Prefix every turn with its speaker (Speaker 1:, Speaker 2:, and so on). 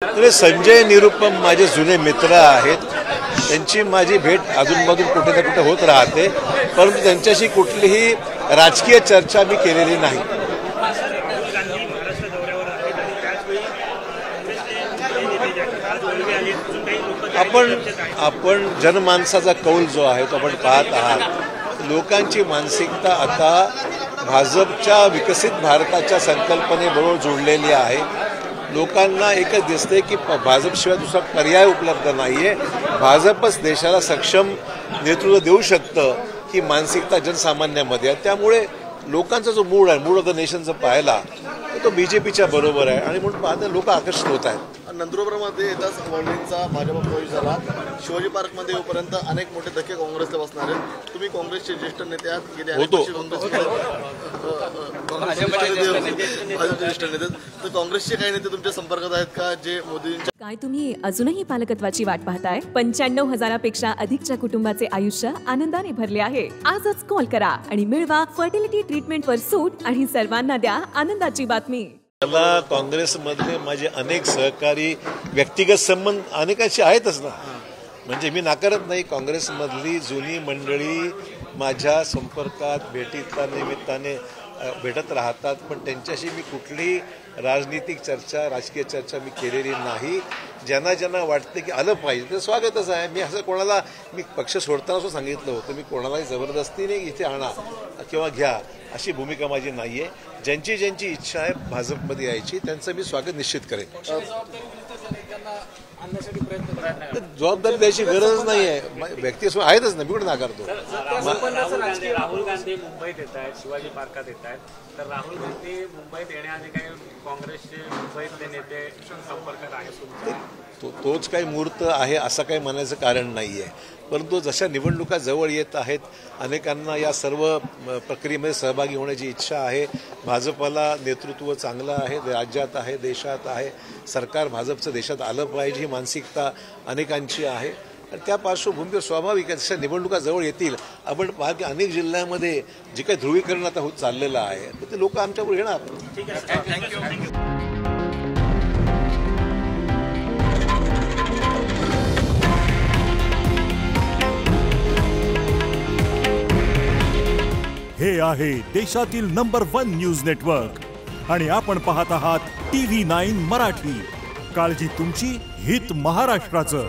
Speaker 1: तर संजय निरुपम माझे जुने मित्र आहेत। त्यांची माझी भेट अधूनमधून कुठे ना कुठे होत राहते, परंतु त्यांच्याशी कुठलीही राजकीय चर्चा मी केलेली नाही। आपण जनमानसाचा कौल जो आहे तो आपण पाहत आहात। लोकांची मानसिकता आता भाजपच्या विकसित भारताच्या संकल्पनेबरोबर जोडलेली आहे। लोकांना एकच दिसते की भाजपशिवाय दुसरा पर्याय उपलब्ध नाहीये। भाजपच देशाला सक्षम नेतृत्व देऊ शकतं ही मानसिकता जनसामान्यामध्ये आहे। त्यामुळे लोकांचा जो मूड आहे, मूड ऑफ द नेशनचं पाहायला तो बीजेपीच्या बरोबर आहे आणि म्हणून पाहता लोक आकर्षित होत आहेत।
Speaker 2: नंदुरबारमध्ये येताच वडिलांचा भाजप प्रवेश झाला। शिवाजी पार्कमध्ये येऊपर्यंत अनेक मोठे धक्के काँग्रेसला बसणार आहेत। तुम्ही काँग्रेसचे ज्येष्ठ नेते आहात, गेले अनेक वर्ष ज्येष्ठ नेते, तर काँग्रेसचे काही नेते तुमच्या संपर्कात आहेत का जे मोदींच्या?
Speaker 3: काय तुम्ही अजूनही पालकत्वाची वाट पाहताय? 95,000पेक्षा अधिकच्या कुटुंबाचे आयुष्य आनंदाने भरले आहे। आजच कॉल करा आणि मिळवा फर्टिलिटी ट्रीटमेंटवर सूट आणि सर्वांना द्या आनंदाची बातमी।
Speaker 1: मला काँग्रेसमधले माझे अनेक सहकारी व्यक्तिगत संबंध अनेकांशी आहेतच ना, म्हणजे मी नाकारत नाही। काँग्रेसमधली जुनी मंडळी माझ्या संपर्कात भेटीतल्या निमित्ताने भेटत राहतात, पण त्यांच्याशी मी कुठलीही राजनीतिक चर्चा, राजकीय चर्चा मी केलेली नाही। ज्यांना ज्यांना वाटते की आलं पाहिजे ते स्वागतच आहे। मी असं कोणाला, मी पक्ष सोडताना असं सांगितलं होतं, मी कोणालाही जबरदस्तीने इथे आणा किंवा घ्या अशी भूमिका माझी नाही आहे। ज्यांची ज्यांची इच्छा आहे भाजपमध्ये यायची त्यांचं मी स्वागत निश्चित करेन। जबाबदारी द्यायची गरज नाही आहे, व्यक्ती आहेतच ना, मी कुठे नाकारतो।
Speaker 4: राहुल गांधी मुंबईत येत आहेत, शिवाजी पार्कात येत आहेत, तर राहुल गांधी मुंबईत येण्याआधी काही काँग्रेसचे मुंबईतले नेते संपर्कात आहेत?
Speaker 1: तोच काही मुहूर्त आहे असं काही म्हणायचं कारण नाही आहे, परंतु जशा निवडणुका जवळ येत आहेत अनेकांना या सर्व प्रक्रियेमध्ये सहभागी होण्याची इच्छा आहे। भाजपला नेतृत्व चांगलं आहे, राज्यात आहे, देशात आहे, सरकार भाजपचं देशात आलं पाहिजे ही मानसिकता अनेकांची आहे आणि त्या पार्श्वभूमीवर स्वाभाविक आहे जशा निवडणुका जवळ येतील आपण पहा की अनेक जिल्ह्यांमध्ये जे काही ध्रुवीकरण आता होत चाललेलं आहे तर ते लोक आमच्यावर येणार।
Speaker 4: थँक्यू।
Speaker 5: हे आहे देशातील नंबर 1 न्यूज नेटवर्क आणि आपण पाहत आहात TV9 मराठी। काळजी तुमची, हित महाराष्ट्राचं।